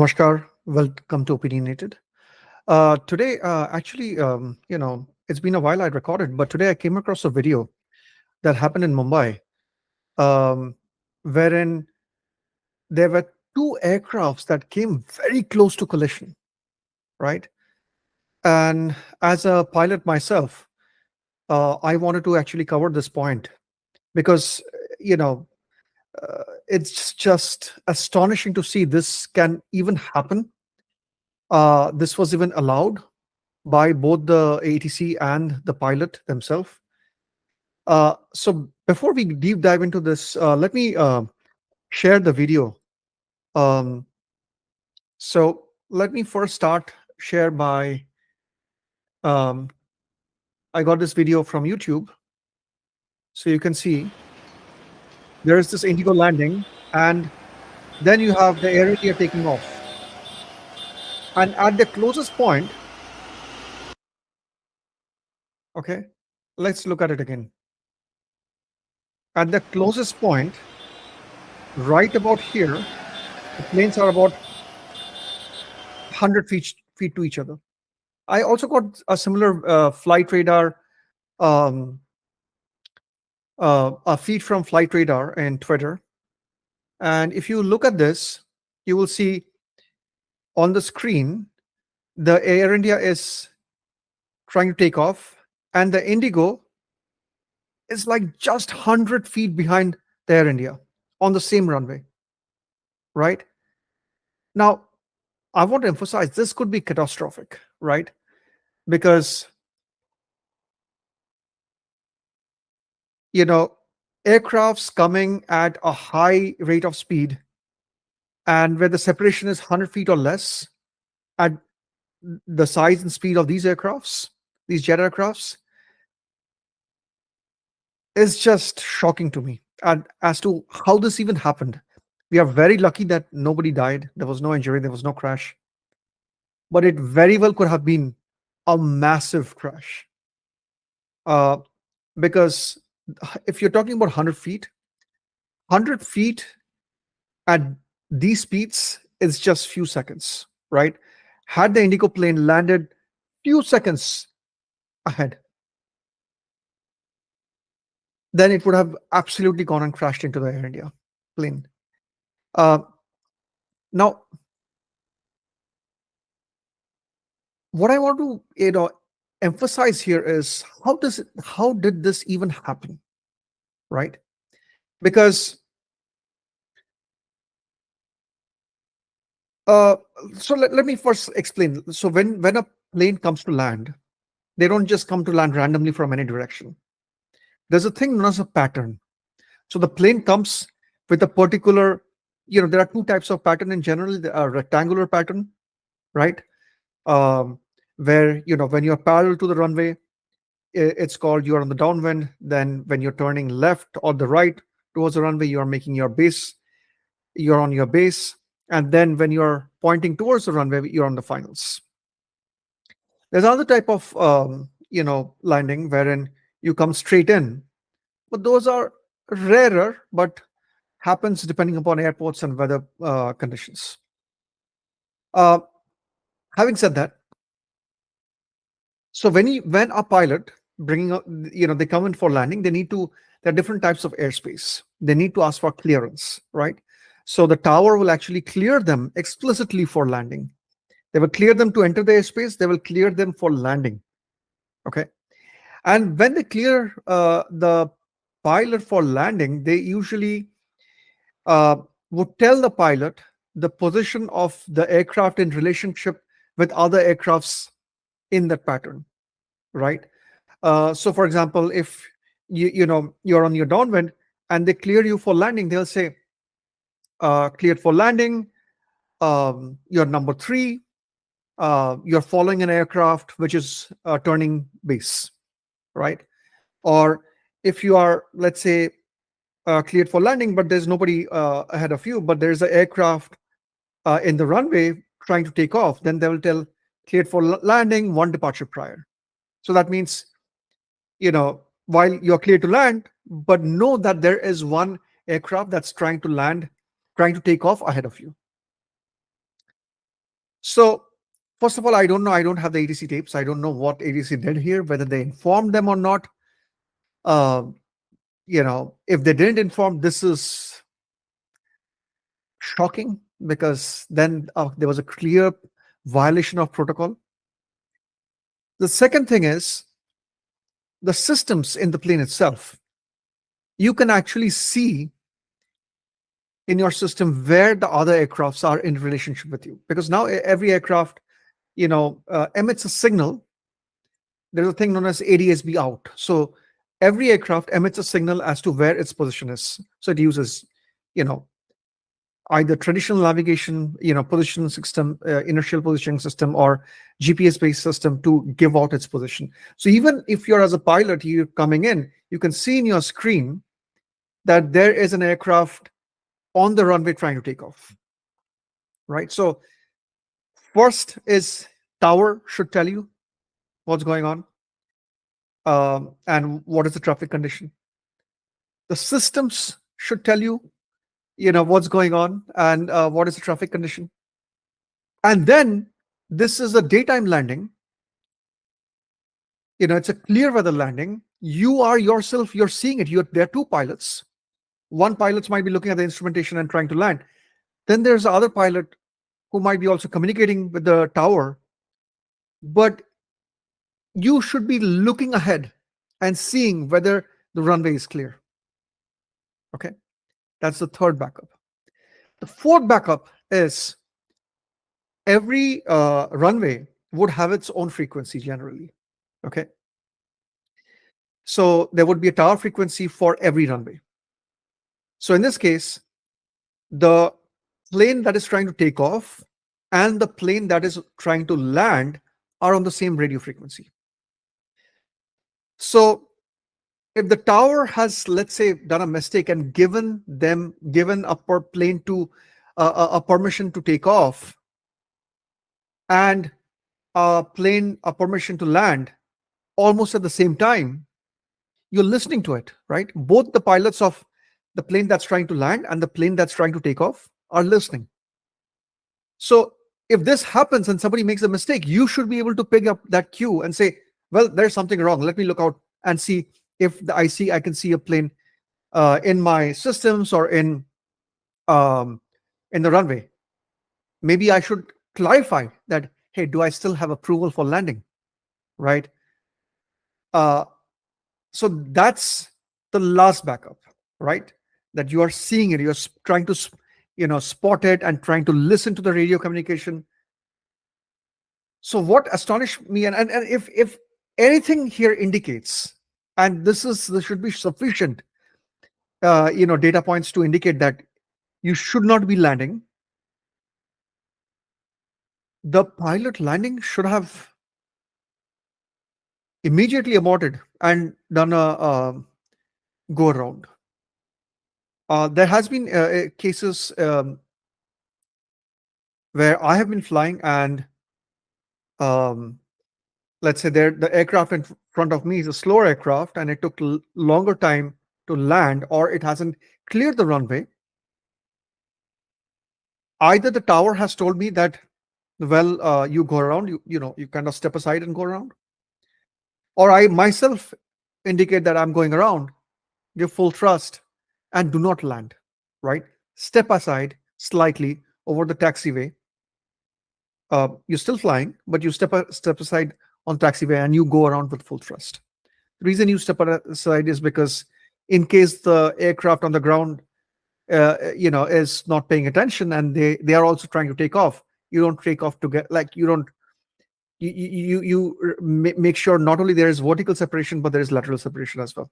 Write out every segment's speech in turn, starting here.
Namaskar. Welcome to Opinionated. Today, it's been a while I recorded, but today I came across a video that happened in Mumbai, um, wherein there were two aircrafts that came very close to collision, right? And as a pilot myself, I wanted to actually cover this point because, you know, it's just astonishing to see this can even happen. This was even allowed by both the ATC and the pilot themselves. So before we deep dive into this, let me share the video. Um, so let me first start share by um, I got this video from YouTube, so you can see there is this Indigo landing, and then you have the Air India taking off, and at the closest point, okay, let's look at it again. At the closest point, right about here, the planes are about 100 feet to each other. I also got a similar flight radar, um, a feed from Flight Radar and Twitter. And if you look at this, you will see on the screen the Air India is trying to take off, and the Indigo is like just 100 feet behind the Air India on the same runway, right? Now, I want to emphasize this could be catastrophic, right? Because aircrafts coming at a high rate of speed and where the separation is 100 feet or less at the size and speed of these aircrafts, these jet aircrafts, is just shocking to me. And as to how this even happened, we are very lucky that nobody died. There was no injury, there was no crash. But it very well could have been a massive crash. Because if you're talking about 100 feet at these speeds is just few seconds, right? Had the Indigo plane landed few seconds ahead, then it would have absolutely gone and crashed into the Air India plane. Now, what I want to emphasize here is how did this even happen, right? Because so let me first explain. So when a plane comes to land, they don't just come to land randomly from any direction. There's a thing known as a pattern. So the plane comes with a particular, there are two types of pattern in general. A rectangular pattern, right? Where when you're parallel to the runway, it's called you're on the downwind. Then when you're turning left or the right towards the runway, you're making your base. You're on your base, and then when you're pointing towards the runway, you're on the finals. There's another type of landing wherein you come straight in, but those are rarer, but happens depending upon airports and weather conditions. Having said that, so when a pilot bringing up, they come in for landing, there are different types of airspace. They need to ask for clearance, right? So the tower will actually clear them explicitly for landing. They will clear them to enter the airspace. They will clear them for landing. Okay. And when they clear the pilot for landing, they usually would tell the pilot the position of the aircraft in relationship with other aircrafts in that pattern, right? So, for example, if you're on your downwind and they clear you for landing, they'll say, "Cleared for landing. You're number 3. You're following an aircraft which is turning base," right? Or if you are, let's say, cleared for landing, but there's nobody ahead of you, but there's an aircraft in the runway trying to take off, then they will tell cleared for landing, 1 departure prior. So that means, while you're clear to land, but know that there is one aircraft that's trying to take off ahead of you. So, first of all, I don't know. I don't have the ATC tapes. I don't know what ATC did here, whether they informed them or not. Uh, if they didn't inform, this is shocking because then there was a clear violation of protocol. The second thing is the systems in the plane itself. You can actually see in your system where the other aircrafts are in relationship with you, because now every aircraft emits a signal. There's a thing known as ADSB out. So every aircraft emits a signal as to where its position is. So it uses, you know, either traditional navigation, position system, inertial positioning system, or GPS-based system to give out its position. So even if you're as a pilot, you're coming in, you can see in your screen that there is an aircraft on the runway trying to take off, right? So first is tower should tell you what's going on, and what is the traffic condition. The systems should tell you, what's going on and what is the traffic condition. And then this is a daytime landing. It's a clear weather landing. You are yourself, you're seeing it. There are two pilots. One pilot might be looking at the instrumentation and trying to land. Then there's the other pilot who might be also communicating with the tower. But you should be looking ahead and seeing whether the runway is clear. Okay, that's the third backup. The fourth backup is every runway would have its own frequency generally. Okay, so there would be a tower frequency for every runway. So in this case, the plane that is trying to take off and the plane that is trying to land are on the same radio frequency. So if the tower has, let's say, done a mistake and given a plane to a permission to take off and a permission to land almost at the same time, you're listening to it, right? Both the pilots of the plane that's trying to land and the plane that's trying to take off are listening. So if this happens and somebody makes a mistake, you should be able to pick up that cue and say, well, there's something wrong. Let me look out and see if I can see a plane in my systems or in the runway. Maybe I should clarify that, hey, do I still have approval for landing, right? So that's the last backup, right? That you are seeing it, you're trying to spot it and trying to listen to the radio communication. So what astonished me, and if anything here indicates, and this should be sufficient data points to indicate that you should not be landing, the pilot landing should have immediately aborted and done a go around. There has been cases where I have been flying and let's say the aircraft in front of me is a slower aircraft and it took longer time to land, or it hasn't cleared the runway. Either the tower has told me that, well, you go around, you kind of step aside and go around, or I myself indicate that I'm going around, give full thrust and do not land, right? Step aside slightly over the taxiway. You're still flying, but you step aside on taxiway and you go around with full thrust. The reason you step aside is because in case the aircraft on the ground is not paying attention and they are also trying to take off, you don't take off to get, like, you don't you make sure not only there is vertical separation but there is lateral separation as well.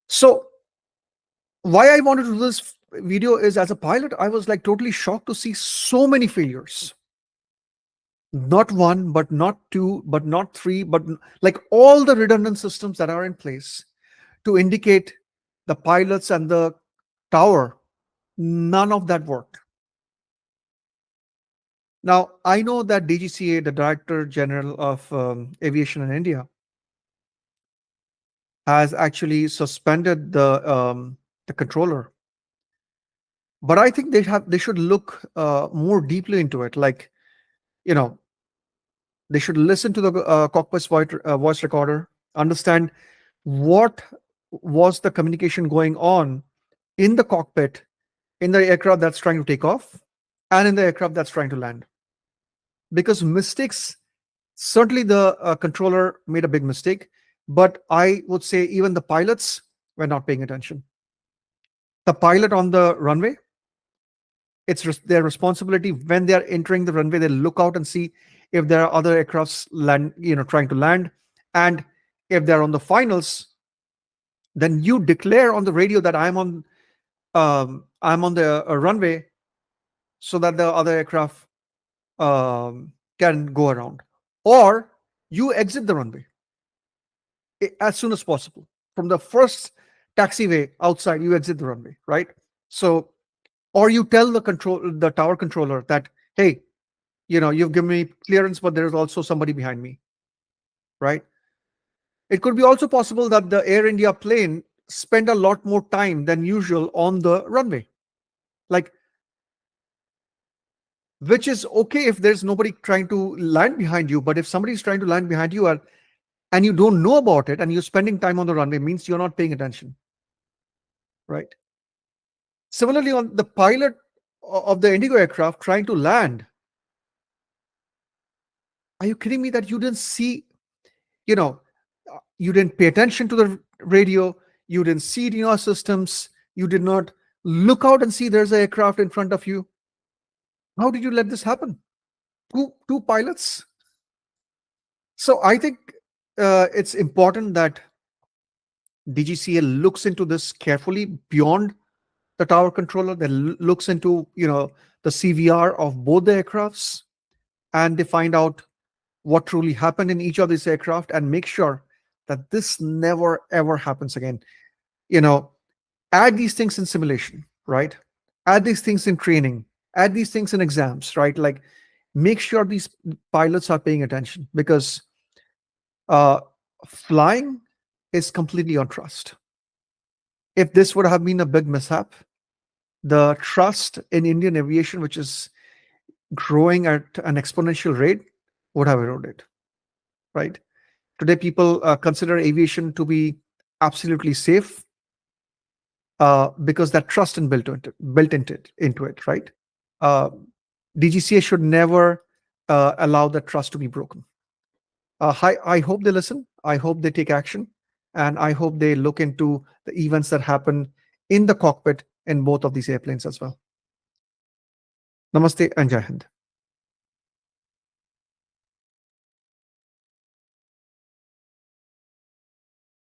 So why I wanted to do this video is, as a pilot, I was like totally shocked to see so many failures. Not one, but not two, but not three, but like all the redundant systems that are in place to indicate the pilots and the tower, none of that worked. Now, I know that DGCA, the Director General of Aviation in India, has actually suspended the controller But I think they should look more deeply into it. Like, you know, they should listen to the cockpit's voice recorder, understand what was the communication going on in the cockpit, in the aircraft that's trying to take off, and in the aircraft that's trying to land. Because mistakes, certainly the controller made a big mistake, but I would say even the pilots were not paying attention. The pilot on the runway, it's their responsibility when they are entering the runway. They look out and see if there are other aircrafts land, trying to land, and if they're on the finals, then you declare on the radio that I'm on the runway, so that the other aircraft can go around, or you exit the runway as soon as possible. From the first taxiway outside, you exit the runway, right? So, or you tell the tower controller that, hey, you've given me clearance, but there is also somebody behind me, right? It could be also possible that the Air India plane spend a lot more time than usual on the runway, like, which is okay if there's nobody trying to land behind you. But if somebody's trying to land behind you, and you don't know about it, and you're spending time on the runway, means you're not paying attention, right? Similarly, on the pilot of the Indigo aircraft trying to land, are you kidding me that you didn't see, you know, you didn't pay attention to the radio, you didn't see it in your systems, you did not look out and see there's an aircraft in front of you? How did you let this happen? Two pilots. So I think it's important that DGCA looks into this carefully beyond the tower controller, that looks into the CVR of both the aircrafts, and they find out what truly happened in each of these aircraft, and make sure that this never ever happens again. You know, add these things in simulation, right? Add these things in training, add these things in exams, right? Like, make sure these pilots are paying attention, because uh, flying is completely on trust. If this would have been a big mishap, the trust in Indian aviation, which is growing at an exponential rate, would have eroded, right? Today, people consider aviation to be absolutely safe, because that trust is into it, right? Uh, DGCA should never allow that trust to be broken. I hope they listen. I hope they take action, and I hope they look into the events that happen in the cockpit in both of these airplanes as well. Namaste and Jai Hind.